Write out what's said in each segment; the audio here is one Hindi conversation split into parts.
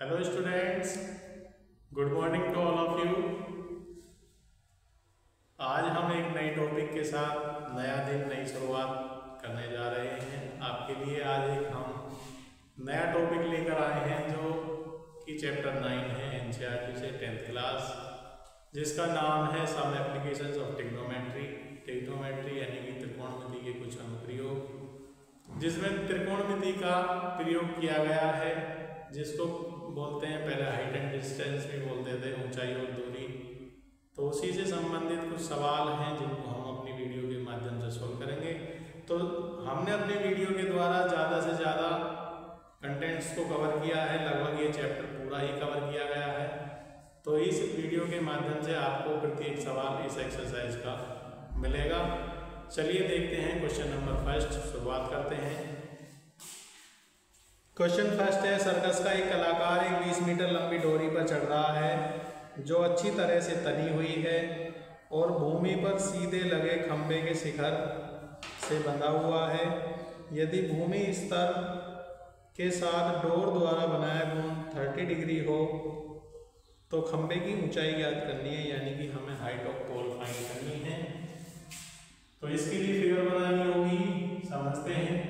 Hello students, good morning to all of you. आज हम एक नए टॉपिक के साथ नया दिन नई शुरुआत करने जा रहे हैं। आपके लिए आज एक हम नया टॉपिक लेकर आए हैं जो कि चैप्टर 9 है एनसीईआरटी से 10th क्लास, जिसका नाम है some applications of trigonometry. Trigonometry यानी कि त्रिकोणमिति के कुछ अनुप्रयोग, जिसमें त्रिकोणमिति का प्रयोग किया गया है, जिसको बोलते हैं पहले हाइट एंड डिस्टेंस भी बोलते थे, ऊंचाई और दूरी। तो उसी से संबंधित कुछ सवाल हैं जिनको हम अपनी वीडियो के माध्यम से सोल्व करेंगे। तो हमने अपनी वीडियो के द्वारा ज़्यादा से ज़्यादा कंटेंट्स को कवर किया है, लगभग ये चैप्टर पूरा ही कवर किया गया है। तो इस वीडियो के माध्यम से आपको प्रत्येक सवाल इस एक्सरसाइज का मिलेगा। चलिए देखते हैं क्वेश्चन नंबर फर्स्ट, शुरुआत करते हैं। क्वेश्चन फर्स्ट है, सर्कस का एक कलाकार एक 20 मीटर लंबी डोरी पर चढ़ रहा है जो अच्छी तरह से तनी हुई है और भूमि पर सीधे लगे खंभे के शिखर से बंधा हुआ है। यदि भूमि स्तर के साथ डोर द्वारा बनाया कोण 30 डिग्री हो तो खंभे की ऊंचाई ज्ञात करनी है, यानी कि हमें हाइट ऑफ पोल फाइंड करनी है। तो इसके लिए फिगर बनानी होगी, समझते हैं।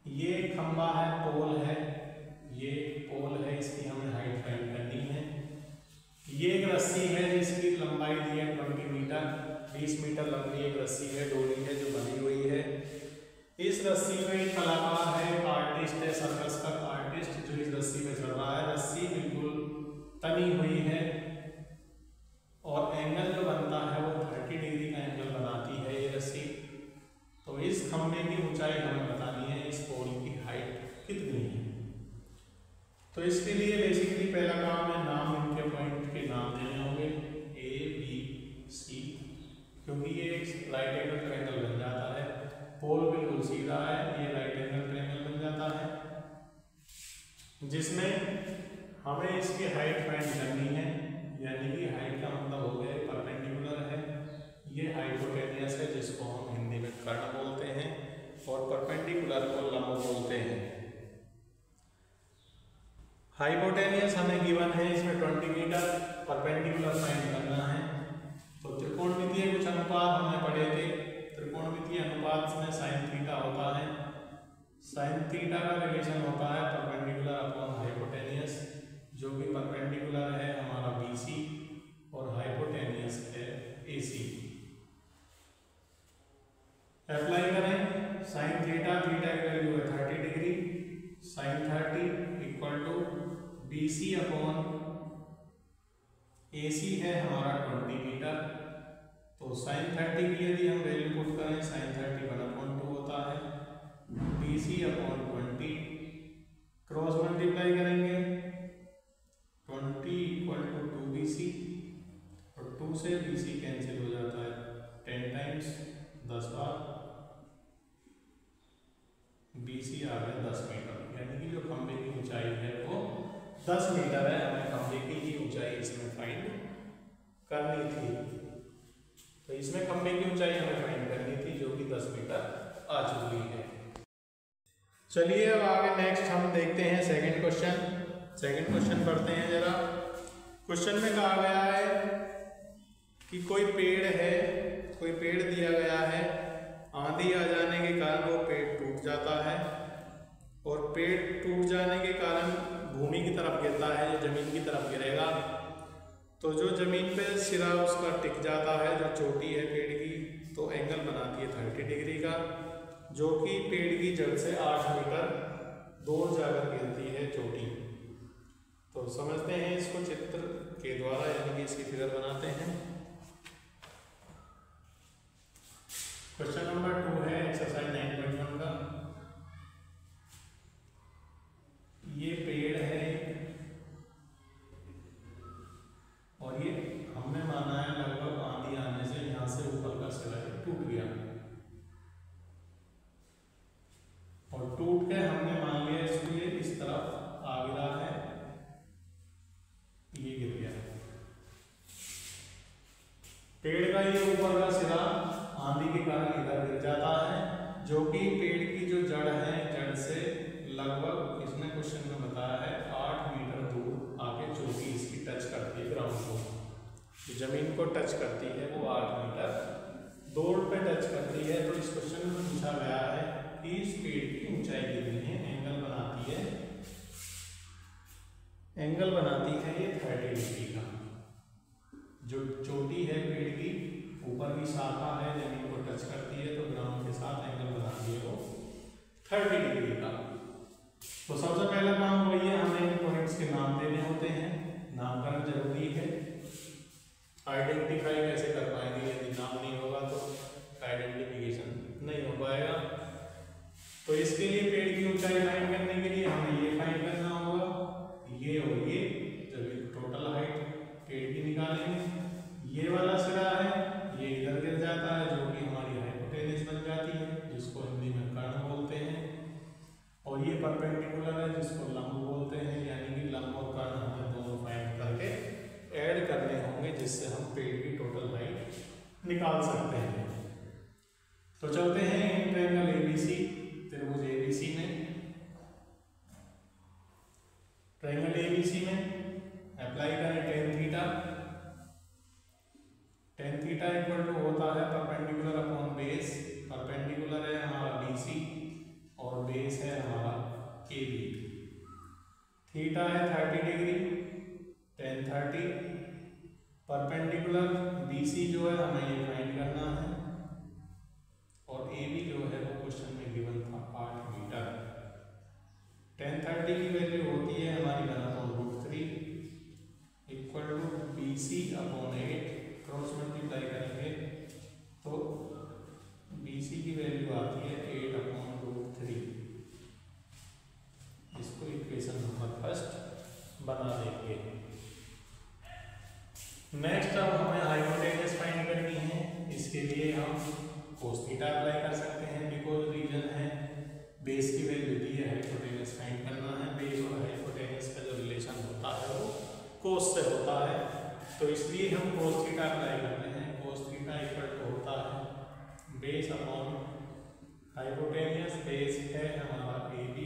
ये खंभा है, पोल है, ये पोल है, इसकी हमें हाइट फाइंड करनी है। ये एक रस्सी है जिसकी लंबाई दी है 20 मीटर, 20 मीटर लंबी एक रस्सी है, डोरी है जो बनी हुई है। इस रस्सी में एक कलाकार है, आर्टिस्ट है, सर्कस का आर्टिस्ट जो इस रस्सी पे चढ़ रहा है। रस्सी बिल्कुल तनी हुई है और एंगल जो बनता है वो 30 डिग्री का एंगल बनाती है ये रस्सी। तो इस खंभे की ऊंचाई हमें बतानी है, इस पोल की हाइट कितनी है। तो इसके लिए बेसिकली पहला काम है नाम, इनके पॉइंट के नाम देने होंगे ए बी सी, क्योंकि ये एक राइट एंगल ट्रायंगल बन जाता है। पोल बिल्कुल सीधा है, ये राइट एंगल ट्रायंगल बन जाता है, जिसमें हमें इसकी हाइट फाइंड करनी है, यानी कि हाइट का मतलब हो गया परपेंडिकुलर है, ये हाइपोटेनियस है जिसको हम हिंदी में कर्ण बोलते हैं, और परपेंडिकुलर को लंब बोलते हैं। हाइपोटेनियस हमें गिवन है, इसमें 20 मीटर, परपेंडिकुलर फाइंड करना है। तो त्रिकोणमितीय कुछ अनुपात हमने पढ़े थे। त्रिकोणमितीय अनुपात में साइन थीटा होता है, साइन थीटा का रिलेशन होता है परपेंडिकुलर अपॉन हाइपोटेनियस, जो कि परपेंडिकुलर है हमारा BC और हाइपोटेनियस है AC। अप्लाई करें साइन थीटा, थीटा की वैल्यू है 30 degree, sine 30 equal to BC upon AC है हमारा 20 मीटर। तो साइन 30 की यदि हम वैल्यू पुट करें, साइन 30 1/2 होता है, BC अपॉन 20, क्रॉस मल्टीप्लाई करेंगे 20 इक्वल टू 2BC, और 2 से BC कैंसिल हो जाता है 10 टाइम्स 10 बार, BC आ गया 10 मीटर, यानी कि जो खंभे की ऊंचाई है वो 10 मीटर है। हमें खंभे की ही ऊंचाई इसमें फाइंड करनी थी। तो इसमें खंभे की ऊंचाई हमें फाइंड करनी थी जो कि 10 मीटर आ चुकी है। चलिए अब आगे नेक्स्ट हम देखते हैं सेकंड क्वेश्चन। सेकंड क्वेश्चन पढ़ते हैं जरा। क्वेश्चन में कहा गया है कि कोई पेड़ है, कोई पेड़ दिया गया है, आंधी आ जाने के कारण वो पेड़ टूट जाता है, और पेड़ टूट जाने के कारण भूमि की तरफ गिरता है, जो जमीन की तरफ गिरेगा। तो जो जमीन पे सिरा उसका टिक जाता है, जो चोटी है पेड़ की, तो एंगल बनाती है 30 डिग्री का, जो कि पेड़ की जड़ से 8 मीटर दूर जाकर गिरती है चोटी। तो समझते हैं इसको चित्र के द्वारा, यानी कि इसकी फिगर बनाते हैं। क्वेश्चन नंबर 2 है एक्सरसाइज 9.1 का। ये पेड़ है और ये हमने माना है लगभग आंधी आने से यहाँ से ऊपर का सिरा टूट गया, और टूट के हमने मान लिया इसको ये इस तरफ आ गिरा है, ये गिर गया। पेड़ का ये ऊपर का सिरा आंधी के कारण इधर गिर जाता है, जो कि पेड़ की जो जड़ है, जड़ से क्वेश्चन में बताया है 8 मीटर दूर आके चोटी इसकी टच करती है ग्राउंड को, जमीन को टच करती है वो 8 मीटर दूर पे टच करती है। तो इस क्वेश्चन में पूछा गया है कि इस पेड़ की ऊंचाई कितनी है। एंगल बनाती है ये 30 डिग्री का। जो चोटी है पेड़ की, ऊपर की शाखा है, जमीन को टच करती है तो ग्राउंड के साथ एंगल बनाती है वो 30 डिग्री का। तो सबसे पहला काम वही है, हमें इन पॉइंट्स के नाम देने होते हैं। नामकरण जरूरी है। आइडेंटिफाई कैसे कर पाएंगे, यदि नाम नहीं होगा तो आइडेंटिफिकेशन नहीं हो पाएगा। तो इसके लिए पेड़ की ऊंचाई फाइंड करने के लिए हमें ये फाइंड करना होगा, ये और ये, जब टोटल हाइट पेड़ की निकालेंगे। ये वाला सिरा है, ये इधर गिर जाता है जो कि हमारी हाइपोटेनस बन जाती है, जिसको हिंदी में कर्ण बोलते हैं। और ये परपेंडिकुलर है जिसको लंब बोलते हैं, यानी कि लंब और कर्ण हमें दोनों फाइंड करके ऐड करने होंगे, जिससे हम पेड़ की टोटल हाइट निकाल सकते हैं। तो चलते हैं इन ट्रायंगल एबीसी, त्रिभुज एबीसी में। ट्रायंगल एबीसी में अप्लाई करें tan theta. tan theta equal to होता है परपेंडिकुलर अपॉन बेस। परपेंडिकुलर है हमारा BC और बेस है हमारा AB। थीटा है 30 डिग्री, tan 30। परपेंडिकुलर BC जो है हमें ये फाइंड करना है, और AB जो है वो क्वेश्चन में गिवन था 8 मीटर। tan 30 की वैल्यू होती है हमारी √3 equal to BC upon 8। Cross multiply करेंगे तो BC की वैल्यू आती है 8 अपॉन √3। इसको इक्वेशन नंबर फर्स्ट बना देंगे। नेक्स्ट अब हमें हाइपोटेनस फाइंड करनी है। इसके लिए हम cos थीटा अप्लाई कर सकते हैं, बिकॉज रीजन है बेस की वैल्यू दी है, हाइपोटेनस फाइंड करना है। बेस और हाइपोटेनस का जो रिलेशन होता है वो cos से होता है, तो इसलिए हम cos थीटा अप्लाई करते हैं। cos थीटा इक्वल टू होता है बेस अपॉन हाइपोटेनियस। बेस है हमारा AB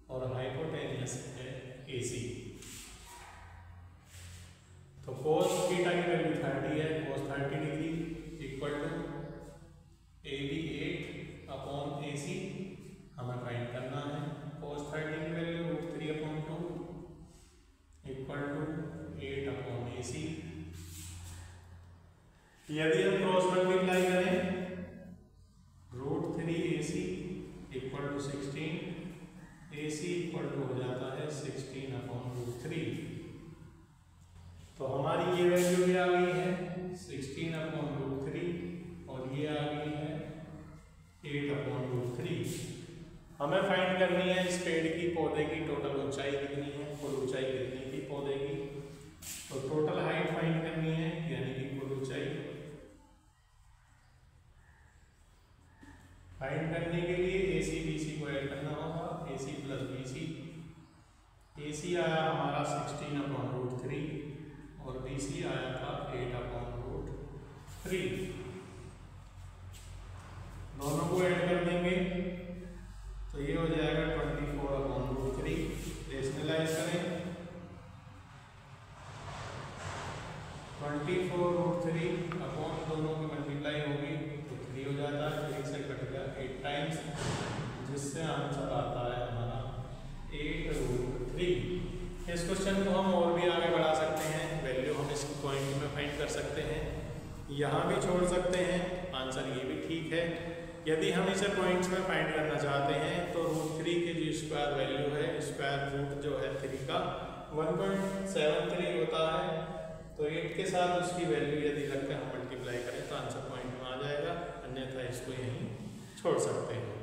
और हाइपोटेनियस है AC। तो cos थीटा की वैल्यू 30 है, cos 30 degree equal to AB 8 upon AC हमें फाइंड करना है। cos 30 की value √3 upon 2 equal to 8 upon AC। यदि हम क्रॉस मल्टीप्लाई करें √3 AC equal to 16, AC equal to हो जाता है 16 अपॉन √3। तो हमारी ये वैल्यू भी आ गई है 16 अपॉन √3 और ये आ गई है 8 अपॉन √3। हमें फाइंड करनी है इस पेड़ की, पौधे की टोटल ऊंचाई कितनी है, कुल ऊंचाई कितनी थी पौधे की। तो टोटल हाइट फाइंड करनी है, यानी कि कुल ऊंचाई फाइंड करने के लिए AC BC को ऐड करना होगा। AC plus BC। AC आया हमारा 16 अपॉन √3 और BC आया था 8 अपॉन √3। दोनों को ऐड कर देंगे तो ये हो जाएगा 24 अपॉन √3। रेशनलाइज करें 24 √3 अपॉन दोनों की मल्टीप्लाई होगी तो 3 हो जाता है, 3 से कट गया 8 टाइम्स, जिससे आंसर आता है हमारा 8√3। इस क्वेश्चन को हम और भी आगे बढ़ा सकते हैं, वैल्यू हम इस पॉइंट में फाइंड कर सकते हैं, यहाँ भी छोड़ सकते हैं, आंसर ये भी ठीक है। यदि हम इसे पॉइंट्स में फाइंड करना चाहते हैं तो √3 की जो स्क्वायर वैल्यू है, स्क्वायर रूट जो है 3 का 1.73 होता है, तो 8 के साथ उसकी वैल्यू यदि रख के हम मल्टीप्लाई करें तो आंसर पॉइंट में आ जाएगा, अन्यथा इसको यहीं छोड़ सकते हैं।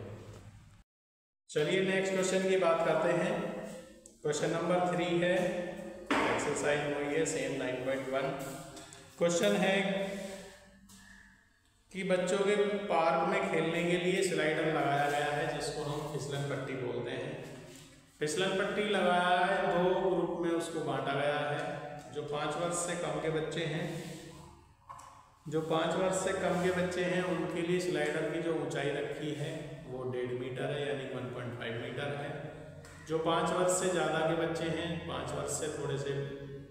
चलिए नेक्स्ट क्वेश्चन की बात करते हैं। क्वेश्चन नंबर 3 है, एक्सरसाइज हुई है सेम 9.1। क्वेश्चन है कि बच्चों के पार्क में खेलने के लिए स्लाइडर लगाया गया है, जिसको हम फिसलन पट्टी बोलते हैं। फिसलन पट्टी लगाया है, 2 ग्रुप में उसको बांटा गया है। जो 5 वर्ष से कम के बच्चे हैं, जो 5 वर्ष से कम के बच्चे हैं उनके लिए स्लाइडर की जो ऊंचाई रखी है वो 1.5 मीटर है, यानी 1.5 मीटर है। जो 5 वर्ष से ज़्यादा के बच्चे हैं, 5 वर्ष से थोड़े से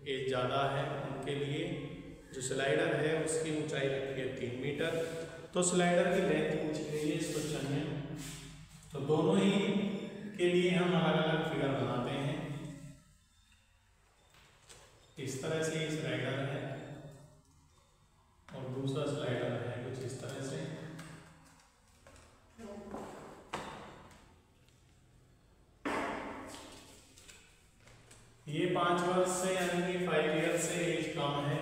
एज ज़्यादा है, उनके लिए जो स्लाइडर है उसकी ऊंचाई रखी है 3 मीटर। तो स्लाइडर की लेंथ पूछी गई है इस क्वेश्चन में। तो दोनों ही के लिए हम अलग अलग फिगर बनाते हैं। इस तरह से ये स्लाइडर है और दूसरा स्लाइडर है कुछ इस तरह से। ये 5 वर्ष से यानी कि 5 ईयर से एज कम है,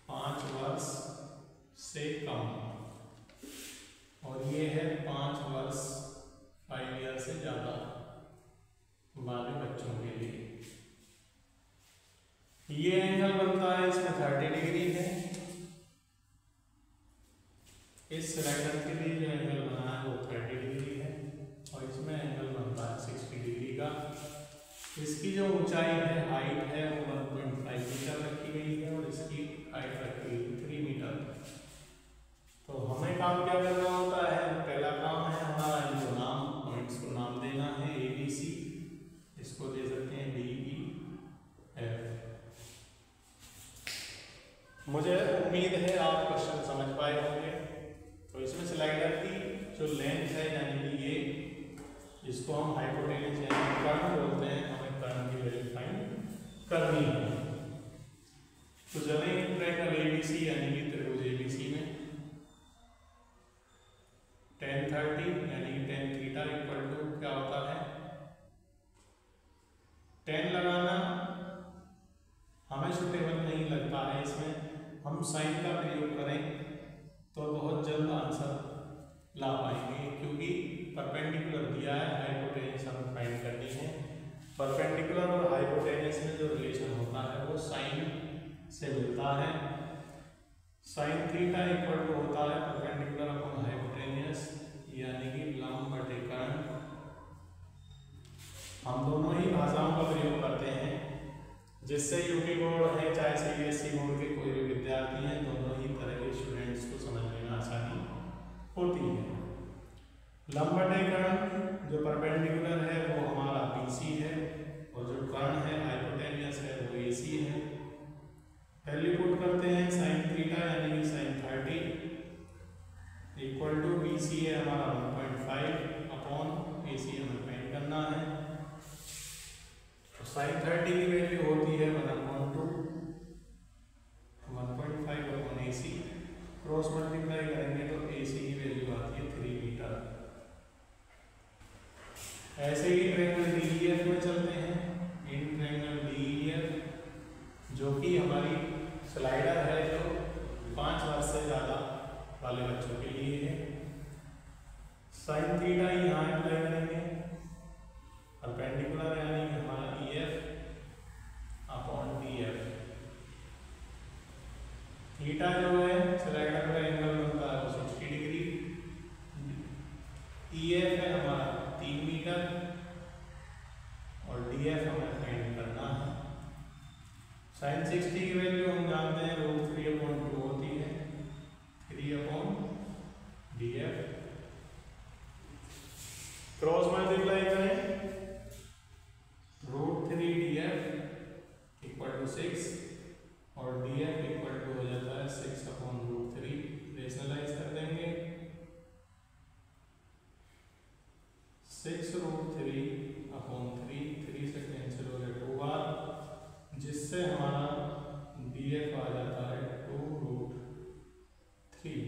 5 वर्ष से कम, और ये है 5 वर्ष 5 ईयर से ज्यादा वाले बच्चों के लिए। ये एंगल बनता है इसमें 30 डिग्री है। इस स्लाइडर के लिए जो एंगल बना है वो 30 डिग्री है और इसमें एंगल बनता है 60 डिग्री का। इसकी जो ऊंचाई है, हाइट है, वो 1.5 मीटर रखी गई है और इसकी हाइट रखी गई 3 मीटर। तो हमें काम क्या करना होता है? पहला काम है हमारा इनको नाम, पॉइंट्स को नाम देना है। ABC, इसको दे सकते हैं DEF। मुझे उम्मीद है आप क्वेश्चन समझ पाए होंगे। तो इसमें स्लाइडर की जो लेंथ है यानी कि ये, इसको हम हाइपोटेनस यानी कर्ण बोलते हैं, हमें कर्ण की वैल्यू फाइंड करनी है। तो चलें ट्रायंगल ABC यानी कि त्रिभुज ABC में tan 30 यानी कि tan थीटा इक्वल टू क्या होता है? tan लगाना हमें सुटेबल नहीं लगता है, इसमें हम साइन का प्रयोग करें तो बहुत जल्द आंसर ला पाएंगे, क्योंकि परपेंडिकुलर दिया है, हाइपोटेनस हमें फाइंड करनी है। परपेंडिकुलर और हाइपोटेनस में जो रिलेशन होता है वो साइन से मिलता है। साइन थीटा इक्वल टू होता है परपेंडिकुलर अपॉन हाइपोटेनस यानी कि लंब बटे कर्ण। हम दोनों ही भाषाओं का प्रयोग करते हैं, जिससे यूपी बोर्ड है चाहे CBSE बोर्ड के कोई भी विद्यार्थी हैं, दोनों ही तरह के स्टूडेंट्स को समझने में आसानी होती है। लंब बटे कर्ण जो परपेंडिकुलर है वो हमारा BC है और जो कर्ण है हाइपोटेनियस है वो AC है। वैल्यू पुट करते हैं साइन थीटा यानी कि साइन 30 इक्वल टू BC है हमारा 1.5 अपॉन AC हमें फाइंड करना है। तो साइन 30 की वैल्यू होती है 1/2 1.5 अपॉन AC। क्रॉस मल्टीप्लाई करेंगे तो AC की वैल्यू आती है 3 मीटर। ऐसे ही ट्रायंगल DEF में चलते हैं। इन ट्रायंगल DEF जो कि हमारी स्लाइडर है, जो 5 वर्ष से ज़्यादा वाले बच्चों के लिए है। साइन थीटा यहाँ अप्लाई करेंगे, परपेंडिकुलर यानी कि हमारा EF अपॉन DF। थीटा जो है स्लाइडर का एंगल बनता है 60 डिग्री। EF है हमारा 3 मीटर और DF हमें फाइंड करना है। साइन 60 की वैल्यू हम जानते हैं √3/2 होती है, 3/DF। क्रॉस मल्टीप्लाई करें, √3DF इक्वल टू 6 और DF इक्वल टू हो जाता है 6/√3। रेशनलाइज कर देंगे, 6√3/3, 3 से कैंसिल हो गया 2 बार, जिससे हमारा DF आ जाता है 2√3।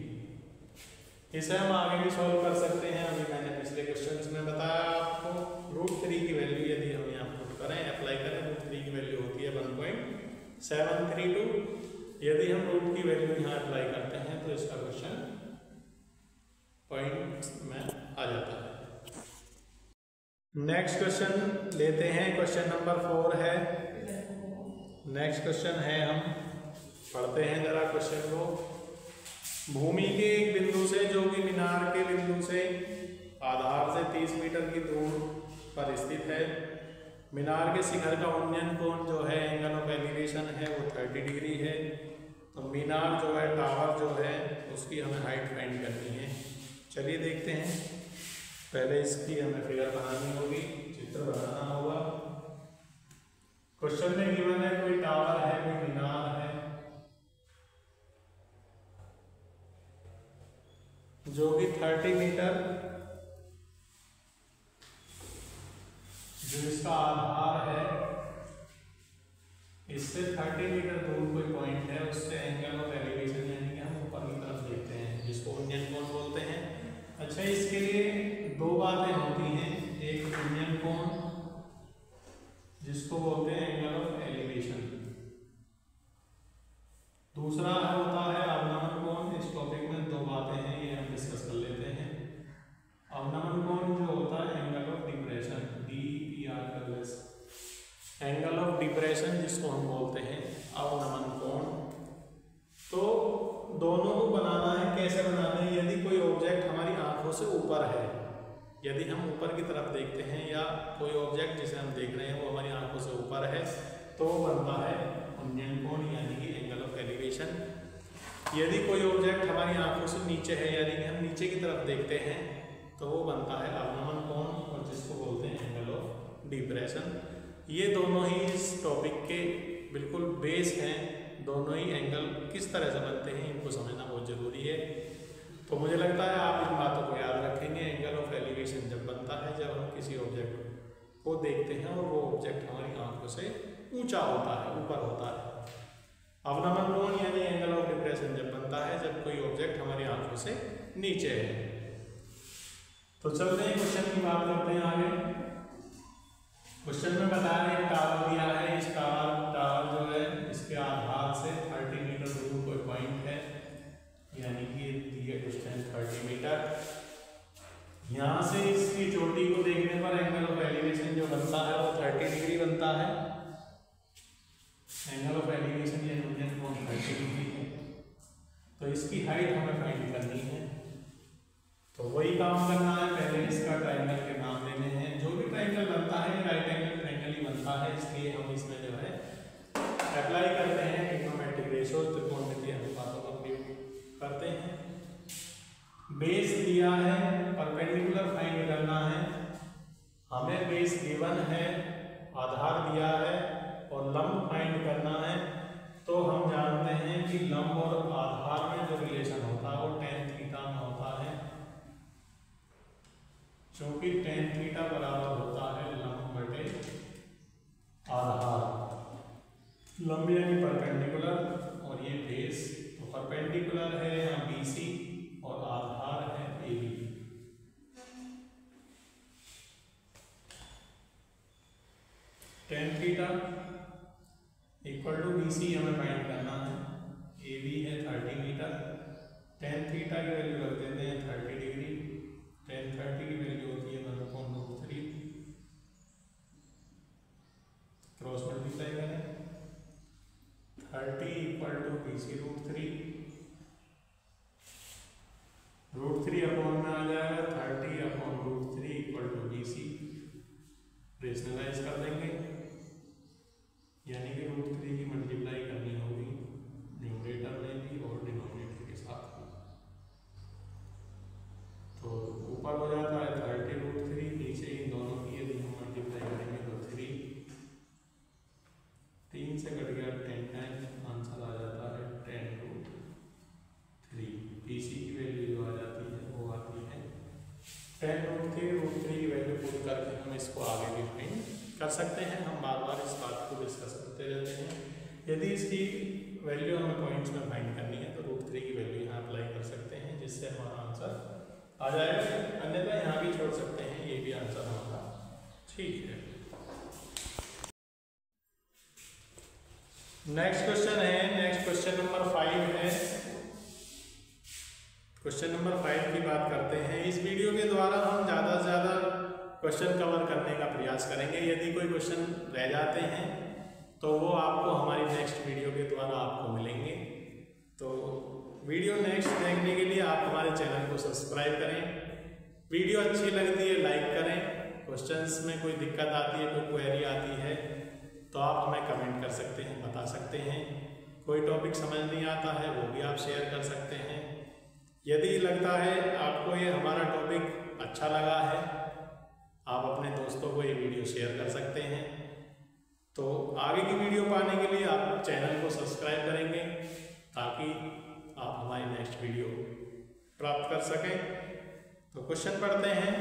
इसे हम आगे भी सॉल्व कर सकते हैं। अभी मैंने पिछले क्वेश्चंस में बताया आपको, √3 की वैल्यू यदि हम यहाँ पुट करें, अप्लाई करें, √3 की वैल्यू होती है 1.732। यदि हम रूट की वैल्यू यहाँ अप्लाई करते हैं तो इसका क्वेश्चन पॉइंट में आ जाता है। नेक्स्ट क्वेश्चन लेते हैं, क्वेश्चन नंबर 4 है। नेक्स्ट क्वेश्चन है, हम पढ़ते हैं जरा क्वेश्चन को। भूमि के एक बिंदु से, जो कि मीनार के बिंदु से आधार से 30 मीटर की दूर पर स्थित है, मीनार के शिखर का उन्नयन कोण जो है, एंगल ऑफ एलिवेशन है, वो 30 डिग्री है। तो मीनार जो है, टावर जो है, उसकी हमें हाइट फाइंड करनी है। चलिए देखते हैं। पहले इसकी हमें फिगर बनानी होगी, चित्र बनाना होगा। क्वेश्चन में गिवन है कोई टावर है, कोई मीनार है जो कि 30 मीटर, जो इसका आधार है, इससे 30 मीटर दूर कोई पॉइंट है, उससे एंगल ऑफ एलिवेशन यानी कि हम ऊपर की तरफ देखते हैं, जिसको इंडियन कोण बोलते हैं। अच्छा, इसके लिए दो बातें होती हैं, एक इंडियन कोण जिसको बोलते हैं एंगल ऑफ एलिवेशन, दूसरा होता है अवनमन कोण। इस टॉपिक में दो बातें हैं, ये हम डिस्कस कर लेते हैं। अवनमन कोण जो होता है angle of depression, DPR, angle of depression जिसको हम बोलते हैं अवनमन कोण। तो दोनों को बनाना है, कैसे बनाना है? यदि कोई ऑब्जेक्ट हमारी आंखों से ऊपर है, यदि हम ऊपर की तरफ देखते हैं या कोई ऑब्जेक्ट जिसे हम देख रहे हैं वो हमारी आंखों से ऊपर है, तो बनता है इंडियन कोण यानी कि एंगल ऑफ एलिवेशन। यदि कोई ऑब्जेक्ट हमारी आंखों से नीचे है यानी कि हम नीचे की तरफ देखते हैं, तो वो बनता है अवनमन कोण, और जिसको बोलते हैं एंगल ऑफ डिप्रेशन। ये दोनों ही इस टॉपिक के बिल्कुल बेस हैं। दोनों ही एंगल किस तरह से बनते हैं इनको समझना बहुत ज़रूरी है। तो मुझे लगता है आप इन बातों को याद रखेंगे। एंगल ऑफ एलिवेशन जब बनता है जब हम किसी ऑब्जेक्ट को देखते हैं और वो ऑब्जेक्ट हमारी आंखों से ऊंचा होता है, ऊपर होता है। अवनमन कोण यानी एंगल ऑफ डिप्रेशन जब बनता है जब कोई ऑब्जेक्ट हमारी आंखों से नीचे है। तो चलते हैं क्वेश्चन की बात करते हैं आगे। क्वेश्चन में बता रहे हैं टावर दिया है, इस टावर जो है इसके आधार से 30 मीटर दूर कोई पॉइंट है, यानी कि दिए डिस्टेंस 30 मीटर। यहाँ से इसकी चोटी को देखने पर एंगल ऑफ एलिवेशन जो बनता है वो 30 डिग्री बनता है। एंगल ऑफ एलिवेशन या इंडियन कोण 30 डिग्री है। तो इसकी हाइट हमें फाइंड करनी है, तो वही काम करना है। पहले इसका ट्रायंगल के नाम लेने हैं। जो भी ट्रायंगल बनता है राइट एंगल ट्रायंगल ही बनता है, इसलिए हम इसमें जो है अप्लाई करते हैं ट्रिग्नोमेट्रिक रेशियो, त्रिकोणमितीय अनुपातों का प्रयोग करते हैं। बेस दिया है, परपेंडिकुलर फाइंड करना है। हमें बेस गिवन है, आधार दिया है और लंब फाइंड करना है। तो हम जानते हैं कि लंब और आधार में जो रिलेशन होता है वो tan थीटा में होता है, क्योंकि tan थीटा बराबर होता है लंब बटे आधार। लंब यानी परपेंडिकुलर और ये बेस, तो परपेंडिकुलर है यहाँ BC और आधार है AB। tan theta equal to BC हमें फाइंड करना है, AB है 30 मीटर। tan थीटा की वैल्यू रख देते हैं 30 डिग्री। tan 30 की वैल्यू होती है 1/√3, क्रॉस मल्टीप्लाई करें 30 इक्वल टू BC √3, √3 अपॉन में आ जाएगा 30 upon √3 equal to BC। Rationalise कर देंगे यानी कि √3 की मल्टीप्लाई करनी होगी न्यूमरेटर में भी और डिनोमिनेटर के साथ भी। तो ऊपर हो जाता है 30 √3, नीचे इन दोनों की यदि हम मल्टीप्लाई करेंगे तो 3 से कट गया 10, आंसर आ जाता है 10√3। BC की वैल्यू जो आ जाती है वो आती है 10√3। √3 की वैल्यू पुट करके हम इसको आगे भी फाइंड कर सकते हैं। हम बार बार इस बात को डिस्कस करते रहते हैं। यदि इसकी वैल्यू हमें पॉइंट्स में फाइंड करनी है तो √3 की वैल्यू यहाँ अप्लाई कर सकते हैं, जिससे हमारा आंसर आ जाएगा। अन्यथा यहाँ भी छोड़ सकते हैं, ये भी आंसर हमारा ठीक है। नेक्स्ट क्वेश्चन है, नेक्स्ट क्वेश्चन नंबर 5 है। क्वेश्चन नंबर 5 की बात करते हैं। इस वीडियो के द्वारा हम ज़्यादा से ज़्यादा क्वेश्चन कवर करने का प्रयास करेंगे। यदि कोई क्वेश्चन रह जाते हैं तो वो आपको हमारी नेक्स्ट वीडियो के द्वारा आपको मिलेंगे। तो वीडियो नेक्स्ट देखने के लिए आप हमारे चैनल को सब्सक्राइब करें। वीडियो अच्छी लगती है लाइक करें। क्वेश्चंस में कोई दिक्कत आती है, कोई क्वेरी आती है तो आप हमें कमेंट कर सकते हैं, बता सकते हैं। कोई टॉपिक समझ नहीं आता है वो भी आप शेयर कर सकते हैं। यदि लगता है आपको ये हमारा टॉपिक अच्छा लगा है, आप अपने दोस्तों को ये वीडियो शेयर कर सकते हैं। तो आगे की वीडियो पाने के लिए आप चैनल को सब्सक्राइब करेंगे ताकि आप हमारी नेक्स्ट वीडियो प्राप्त कर सकें। तो क्वेश्चन पढ़ते हैं।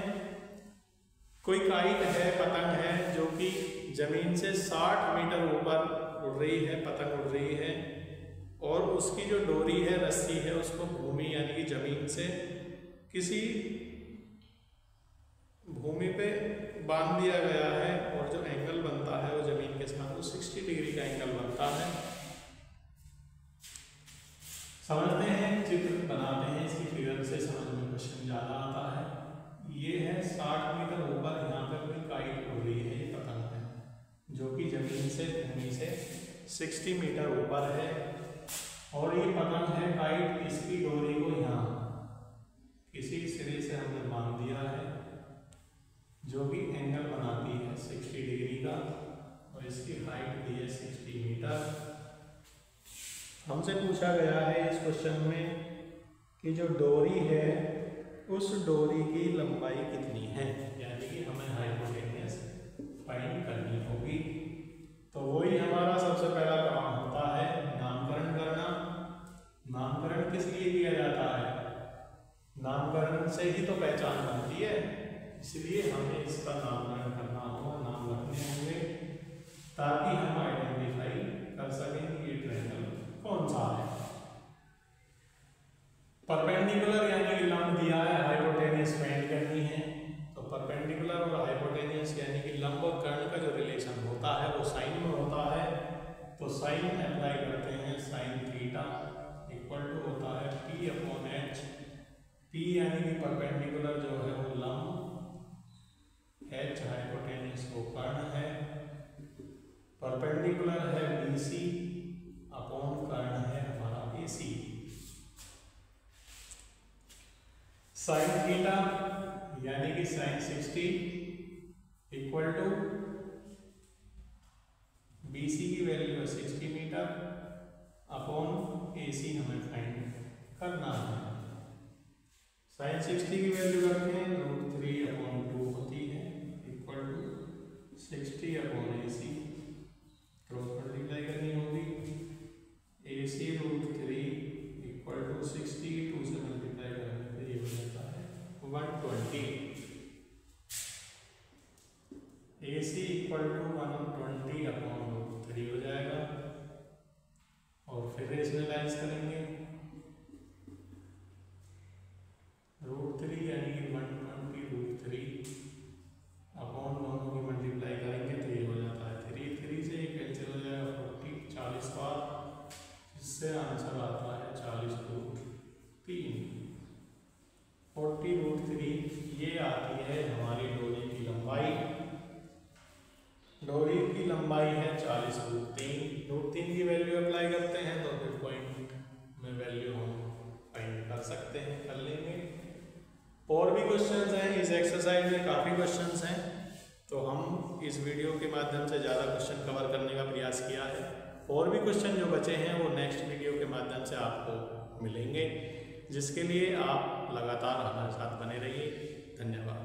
कोई काइट है, पतंग है, जो कि जमीन से 60 मीटर ऊपर उड़ रही है, पतंग उड़ रही है, और उसकी जो डोरी है, रस्सी है, उसको भूमि यानी कि जमीन से किसी भूमि पे बांध दिया गया है, और जो एंगल बनता है वो जमीन के साथ वो 60 डिग्री का एंगल बनता है। समझते हैं, चित्र बनाते हैं, इसकी फिगर से समझ में क्वेश्चन ज़्यादा आता है। ये है 60 मीटर ऊपर, यहाँ पे कोई काइट उड़ रही है, ये पतंग है, जो कि जमीन से भूमि से 60 मीटर ऊपर है, और ये पतंग है काइट, इसकी डोरी को यहाँ किसी सिरे से हमने बांध दिया है, जो कि एंगल बनाती है 60 डिग्री का, और इसकी हाइट दी है 60 मीटर। हमसे पूछा गया है इस क्वेश्चन में कि जो डोरी है उस डोरी की लंबाई कितनी है, यानी कि हमें हाइपोटेन्यूस फाइंड करनी होगी। तो वही हमारा सबसे पहला काम होता है, नामकरण करना। नामकरण किस लिए किया जाता है? नामकरण से ही तो पहचान बनती है, इसलिए हमें इसका नामकरण करना होगा, नाम रखने होंगे, ताकि हम आइडेंटिफाई कर सकें कि ये ट्रायंगल कौन सा है। परपेंडिकुलर यानी कि लंब दिया है, हाइपोटेन्यूस फाइंड करनी है। तो परपेंडिकुलर और हाइपोटेन्यूस यानी कि लंब और कर्ण का जो रिलेशन होता है वो साइन में होता है। तो साइन अप्लाई करते हैं, साइन थीटा इक्वल टू होता है P अपॉन H। P यानी कि परपेंडिकुलर जो है वो लंब, H हाइपोटेन्यूस वो कर्ण है। परपेंडिकुलर है BC अपॉन कर्ण है हमारा AC। साइन थीटा यानी कि साइन 60 इक्वल टू BC की वैल्यू है 60 मीटर अपॉन AC हमें फाइंड करना है। साइन 60 की वैल्यू रखते हैं, √3 अपॉन 2 होती है equal to 60 upon AC। Cross multiply करनी होगी, AC √3 इक्वल टू 60, 2 से मल्टीप्लाई करने पे ये हो जाता है 120। AC इक्वल टू 120 अपॉन √3 हो जाएगा, और फिर रेशनलाइज करेंगे। √3 यानी कि 120 √3 अपॉन दोनों की मल्टीप्लाई करेंगे तो ये हो जाता है 3, 3 से ये कैंसिल हो जाएगा 40, 40 बार, जिससे आंसर आता है 40√3। 40√3 ये आती है हमारी डोरी की लंबाई। डोरी की लंबाई है 40√3। √3 की वैल्यू अप्लाई करते हैं तो फिर पॉइंट में वैल्यू हम फाइंड कर सकते हैं, कर लेंगे। और भी क्वेश्चंस हैं इस एक्सरसाइज में, काफ़ी क्वेश्चंस हैं, तो हम इस वीडियो के माध्यम से ज़्यादा क्वेश्चन कवर करने का प्रयास किया है। और भी क्वेश्चन जो बचे हैं वो नेक्स्ट वीडियो के माध्यम से आपको मिलेंगे, जिसके लिए आप लगातार हमारे साथ बने रहिए। धन्यवाद।